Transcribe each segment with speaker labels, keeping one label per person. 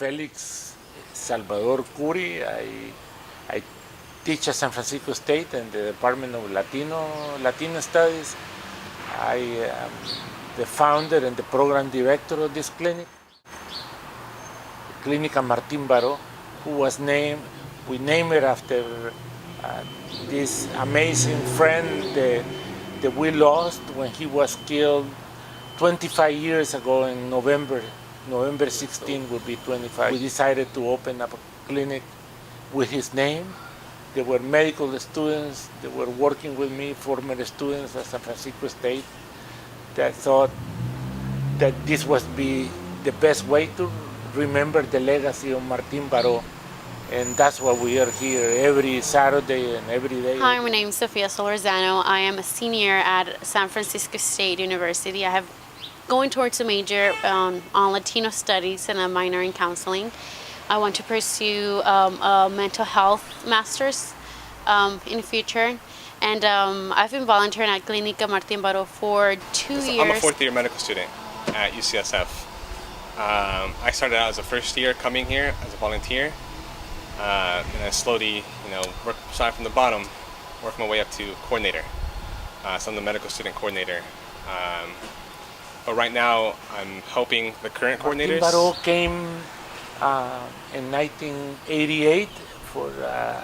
Speaker 1: Felix Salvador Curi. I teach at San Francisco State in the Department of Latino Studies. I am the founder and the program director of this clinic, Clinica Martín Baró, we named it after this amazing friend that we lost when he was killed 25 years ago in November 16 will be 25. We decided to open up a clinic with his name. There were medical students that were working with me, former students at San Francisco State, that thought that this would be the best way to remember the legacy of Martín Baró. And that's why we are here every Saturday and every day.
Speaker 2: Hi, my name is Sofia Solorzano. I am a senior at San Francisco State University. I have going towards a major on Latino studies and a minor in counseling. I want to pursue a mental health master's in the future. And I've been volunteering at Clinica Martín Baró for 2 years.
Speaker 3: I'm a fourth year medical student at UCSF. I started out as a first year coming here as a volunteer. And I slowly, started from the bottom, work my way up to coordinator. So I'm the medical student coordinator. But right now, I'm helping the current coordinators.
Speaker 1: Martín Baró came in 1988 for a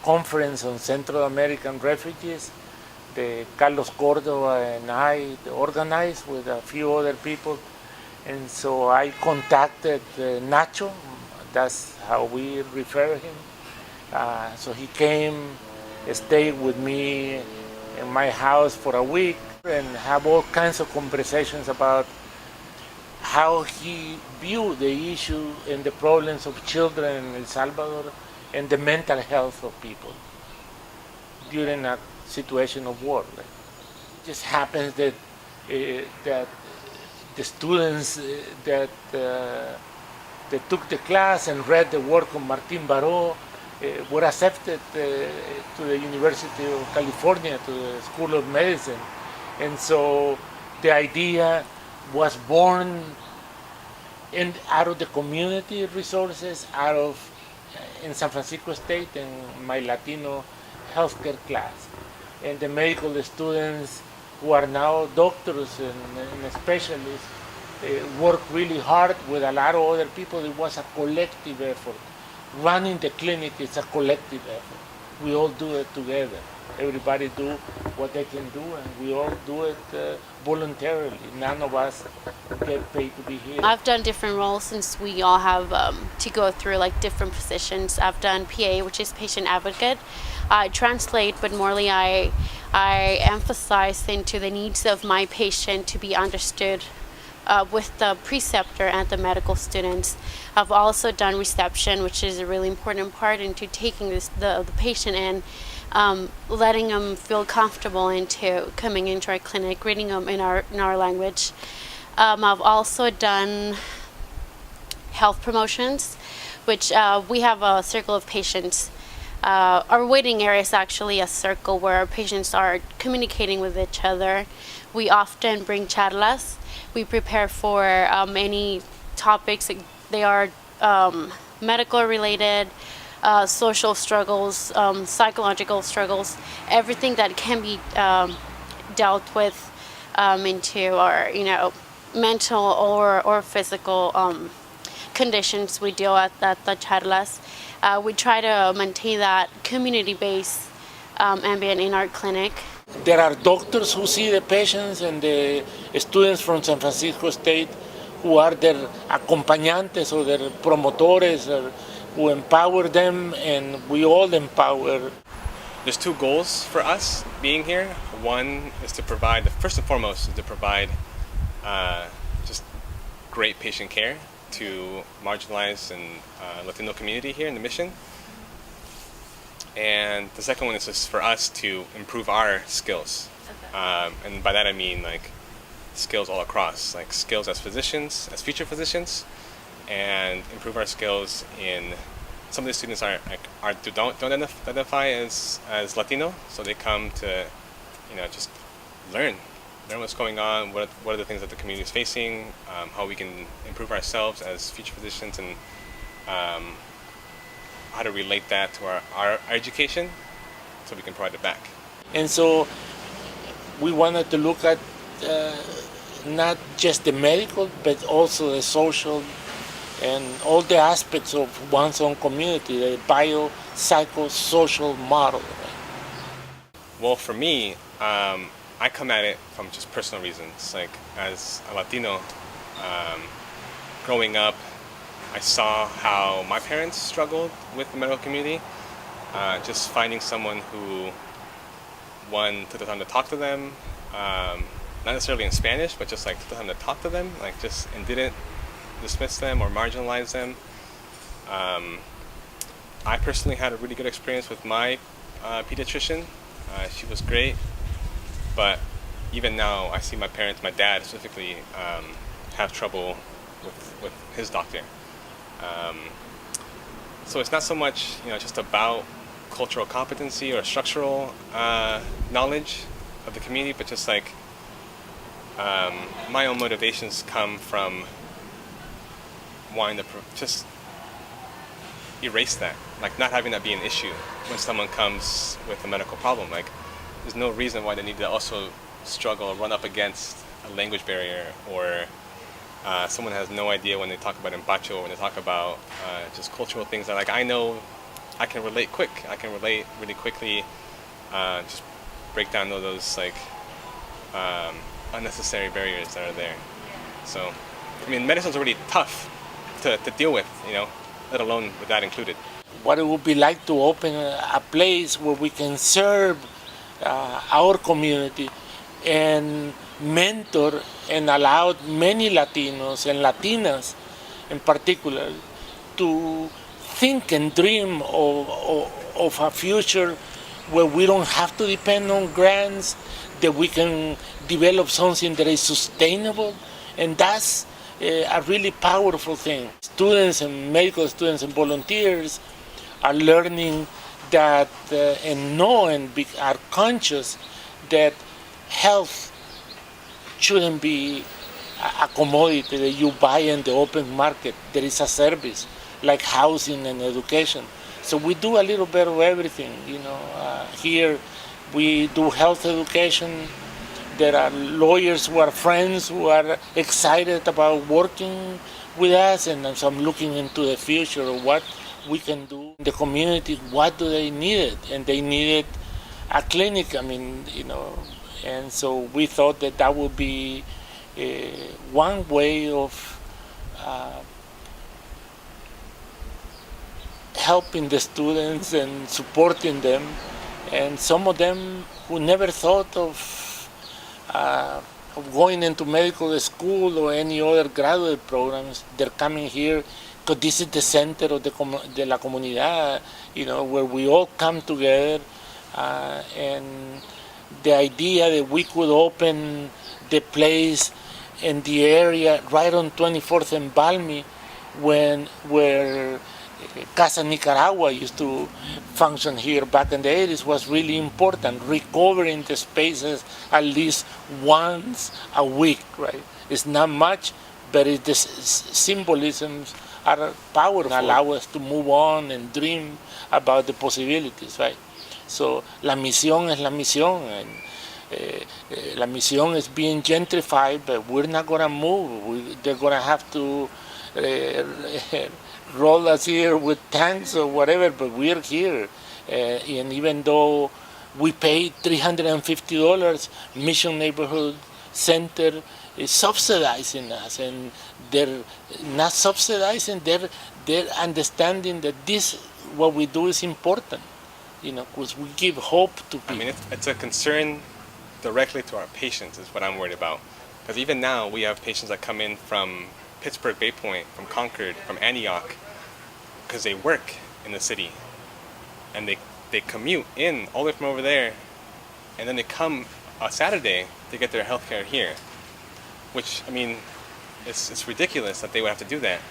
Speaker 1: conference on Central American refugees. Carlos Cordova and I organized with a few other people. And so I contacted Nacho. That's how we refer him. So he came, stayed with me in my house for a week, and have all kinds of conversations about how he viewed the issue and the problems of children in El Salvador and the mental health of people during a situation of war. It just happens that that the students that took the class and read the work of Martín Baró were accepted to the University of California, to the School of Medicine. And so the idea was born out of the community resources, in San Francisco State in my Latino healthcare class. And the medical students who are now doctors and specialists work really hard with a lot of other people. It was a collective effort. Running the clinic is a collective effort. We all do it together. Everybody do what they can do, and we all do it voluntarily. None of us get paid to be here.
Speaker 2: I've done different roles since we all have to go through different positions. I've done PA, which is patient advocate. I translate, but morely I emphasize into the needs of my patient to be understood with the preceptor and the medical students. I've also done reception, which is a really important part into taking the patient in, letting them feel comfortable into coming into our clinic, reading them in our language. I've also done health promotions, which we have a circle of patients. Our waiting area is actually a circle where our patients are communicating with each other. We often bring charlas. We prepare for any topics. They are medical related, social struggles, psychological struggles, everything that can be dealt with into our mental or physical conditions. We deal at the charlas. We try to maintain that community-based ambient in our clinic.
Speaker 1: There are doctors who see the patients and the students from San Francisco State who are their acompañantes or their promotores who empower them, and we all empower.
Speaker 3: There's two goals for us being here. One is to provide, first and foremost, is to provide just great patient care to marginalized and Latino community here in the Mission. And the second one is just for us to improve our skills. Okay. And by that I mean skills all across, skills as physicians, as future physicians, and improve our skills in, some of the students don't identify as Latino, so they come to, just learn what's going on, what are the things that the community is facing, how we can improve ourselves as future physicians, and how to relate that to our education so we can provide it back.
Speaker 1: And so we wanted to look at not just the medical, but also the social and all the aspects of one's own community, the bio-psychosocial model.
Speaker 3: Well, for me, I come at it from just personal reasons. Like, as a Latino, growing up, I saw how my parents struggled with the medical community. Just finding someone who, one, took the time to talk to them, not necessarily in Spanish, but just like took the time to talk to them, like just, and didn't dismiss them or marginalize them. I personally had a really good experience with my pediatrician. She was great, but even now I see my parents, my dad specifically, have trouble with his doctor. So it's not so much, just about cultural competency or structural knowledge of the community, but just like my own motivations come from wanting to just erase that, like not having that be an issue when someone comes with a medical problem. Like, there's no reason why they need to also struggle or run up against a language barrier, or someone has no idea when they talk about empacho, when they talk about just cultural things that, like, I know I can relate really quickly, just break down all those like unnecessary barriers that are there. So, I mean, medicine's already tough to deal with, let alone with that included.
Speaker 1: What it would be like to open a place where we can serve our community and mentor and allow many Latinos and Latinas in particular to think and dream of a future where we don't have to depend on grants, that we can develop something that is sustainable, and that's a really powerful thing. Students and medical students and volunteers are learning that and know and are conscious that health shouldn't be a commodity that you buy in the open market. There is a service like housing and education. So we do a little bit of everything. Here we do health education. There are lawyers who are friends who are excited about working with us, and so I'm looking into the future of what we can do in the community. What do they need? And they needed a clinic. And so we thought that would be one way of helping the students and supporting them. And some of them who never thought of going into medical school or any other graduate programs, they're coming here because this is the center of de la comunidad, where we all come together. And the idea that we could open the place in the area right on 24th and Balmy, where Casa Nicaragua used to function here back in the 80s, was really important. Recovering the spaces at least once a week, right? It's not much, but the symbolisms are powerful. Allow us to move on and dream about the possibilities, right? So la misión es la misión, and la misión is being gentrified, but we're not going to move. They're going to have to roll us here with tanks or whatever, but we're here. And even though we paid $350, Mission Neighborhood Center is subsidizing us, and they're not subsidizing, they're understanding that what we do is important, because we give hope to people.
Speaker 3: I mean, it's a concern directly to our patients is what I'm worried about. Because even now, we have patients that come in from Pittsburgh, Bay Point, from Concord, from Antioch, because they work in the city. And they commute in all the way from over there, and then they come on Saturday to get their health care here. Which, I mean, it's ridiculous that they would have to do that.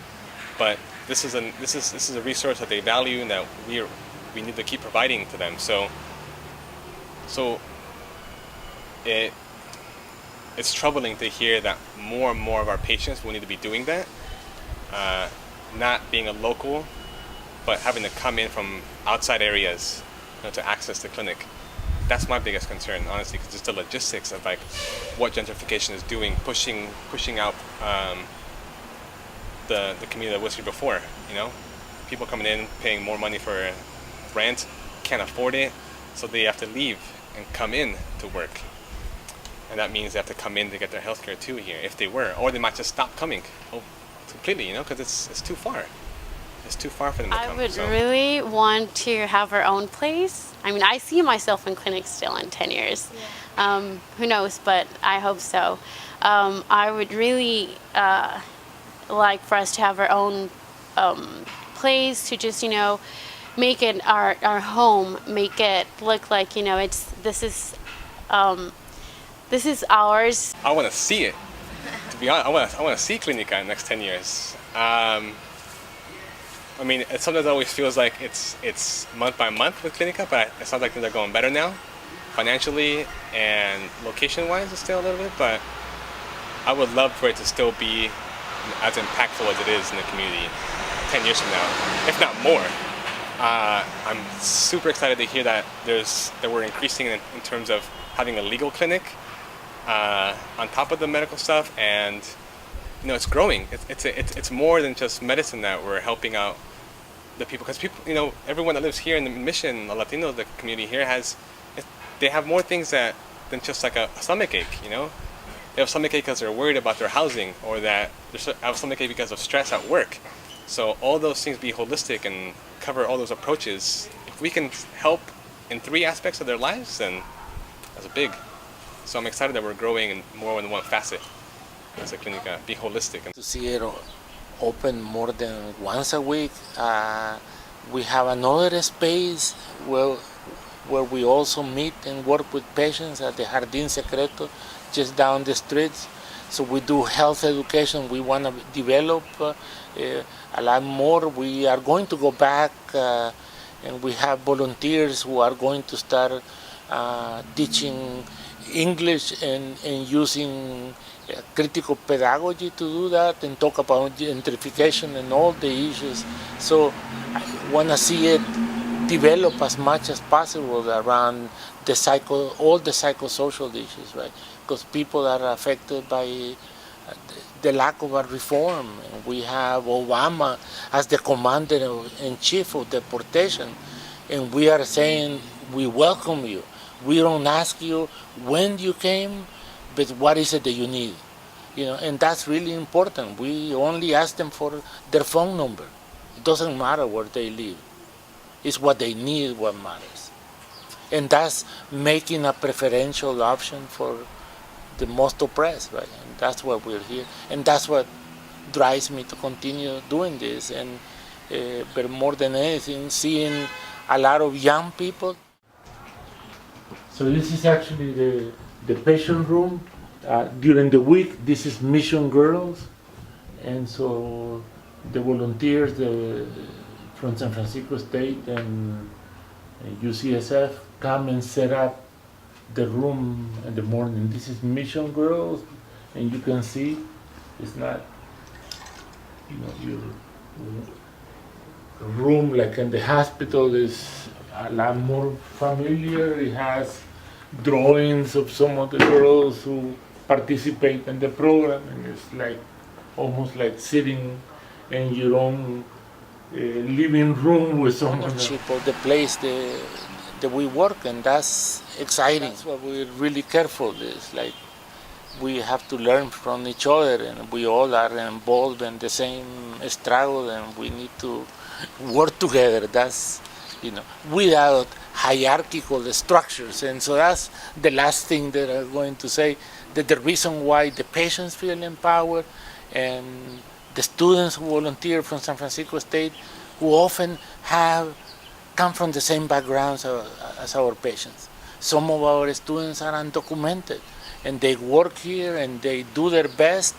Speaker 3: But this is a resource that they value and that we need to keep providing to them. So it's troubling to hear that more and more of our patients will need to be doing that. not being a local, but having to come in from outside areas, to access the clinic. That's my biggest concern, honestly, because it's the logistics of like what gentrification is doing, pushing out the community that was here before. People coming in, paying more money for rent, can't afford it, so they have to leave and come in to work. And that means they have to come in to get their healthcare too here, if they were, or they might just stop coming completely, because it's too far. It's too far for them to come.
Speaker 2: I would really want to have our own place. I mean, I see myself in clinics still in 10 years. Yeah. Who knows, but I hope so. I would really like for us to have our own place to just, make it our home, make it look like, this is ours.
Speaker 3: I want to see it. To be honest, I want to see Clinica in the next 10 years. It sometimes always feels like it's month by month with Clinica, but it sounds like things are going better now, financially and location-wise. It's still a little bit, but I would love for it to still be as impactful as it is in the community 10 years from now, if not more. I'm super excited to hear that we're increasing in terms of having a legal clinic on top of the medical stuff, and it's growing. It's more than just medicine that we're helping out the people, because people, everyone that lives here in the Mission, the Latino, the community here they have more things than just like a stomach ache. They have stomach ache because they're worried about their housing, or that they have stomach ache because of stress at work. So all those things be holistic and cover all those approaches. If we can help in 3 aspects of their lives, then that's big. So I'm excited that we're growing in more than one facet as a Clinica, be holistic.
Speaker 1: To see it open more than once a week. We have another space where we also meet and work with patients at the Jardín Secreto, just down the streets. So we do health education. We want to develop a lot more. We are going to go back and we have volunteers who are going to start teaching English and using critical pedagogy to do that, and talk about gentrification and all the issues. So I want to see it develop as much as possible around all the psychosocial issues, right? Because people are affected by the lack of a reform. We have Obama as the commander-in-chief of deportation, and we are saying we welcome you. We don't ask you when you came, but what is it that you need? And that's really important. We only ask them for their phone number. It doesn't matter where they live. It's what they need what matters. And that's making a preferential option for the most oppressed, right? And that's why we're here. And that's what drives me to continue doing this. And but more than anything, seeing a lot of young people. So this is actually the patient room. During the week, this is Mission Girls, and so the volunteers from San Francisco State and UCSF come and set up the room in the morning. This is Mission Girls, and you can see it's not, your room like in the hospital is a lot more familiar. It has drawings of some of the girls who participate in the program, and it's like almost like sitting in your own living room with someone else. Of the place that we work, and that's exciting. That's why we're really careful. It's like we have to learn from each other, and we all are involved in the same struggle, and we need to work together. That's, without hierarchical structures. And so that's the last thing that I'm going to say, that the reason why the patients feel empowered and the students who volunteer from San Francisco State, who often come from the same backgrounds as our patients. Some of our students are undocumented, and they work here and they do their best,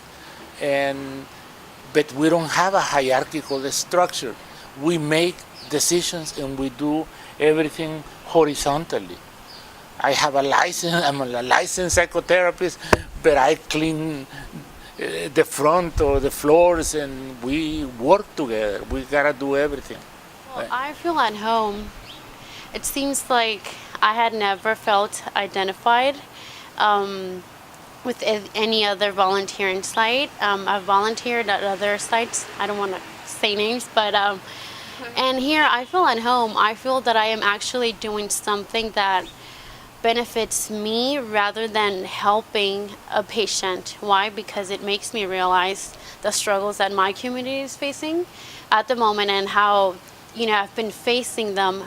Speaker 1: but we don't have a hierarchical structure. We make decisions and we do everything horizontally. I have a license, I'm a licensed psychotherapist, but I clean the front or the floors, and we work together. We gotta do everything.
Speaker 2: Well, I feel at home. It seems like I had never felt identified with any other volunteering site. I've volunteered at other sites. I don't want to say names, but and here I feel at home. I feel that I am actually doing something that benefits me rather than helping a patient. Why? Because it makes me realize the struggles that my community is facing at the moment and how, I've been facing them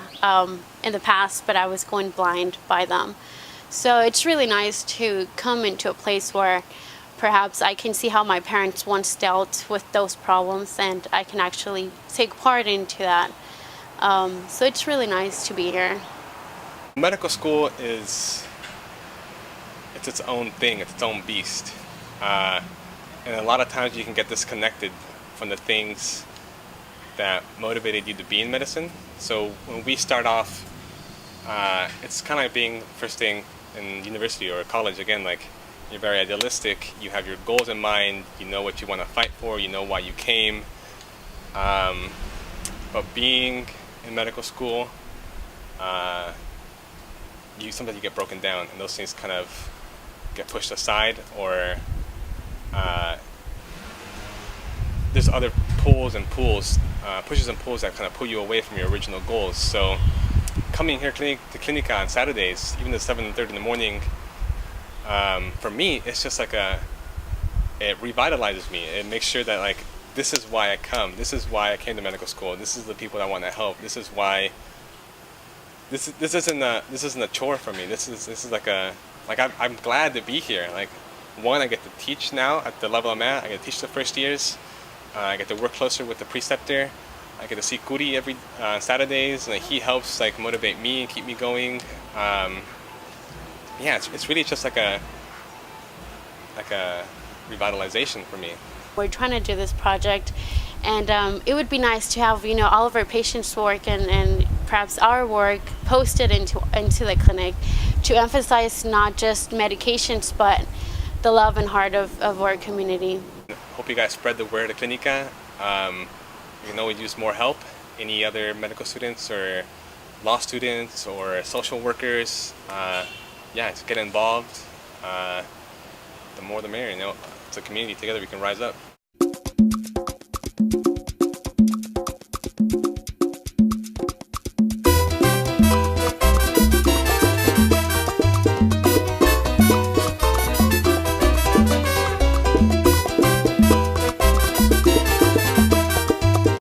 Speaker 2: in the past, but I was going blind by them. So it's really nice to come into a place where perhaps I can see how my parents once dealt with those problems and I can actually take part into that. So it's really nice to be here.
Speaker 3: Medical school it's its own thing, it's its own beast. And a lot of times you can get disconnected from the things that motivated you to be in medicine. So when we start off, it's kind of like being first thing in university or college again, like you're very idealistic, you have your goals in mind, you know what you want to fight for, you know why you came. But being in medical school, sometimes you get broken down and those things kind of get pushed aside, or there's other pushes and pulls that kind of pull you away from your original goals. So coming here to Clinica on Saturdays, even at 7:30 in the morning, for me, it's just like it revitalizes me. It makes sure that like, this is why I come. This is why I came to medical school. This is the people that I want to help. This is why. This isn't a chore for me. This is like I'm glad to be here. Like, one, I get to teach now at the level I'm at. I get to teach the first years. I get to work closer with the preceptor. I get to see Kuri every Saturdays, and he helps like motivate me and keep me going. It's really just like a revitalization for me.
Speaker 2: We're trying to do this project, and it would be nice to have all of our patients' work and perhaps our work posted into the clinic to emphasize not just medications but the love and heart of our community.
Speaker 3: Hope you guys spread the word of Clinica. You can always use more help. Any other medical students or law students or social workers, just get involved. The more the merrier. It's a community. Together we can rise up.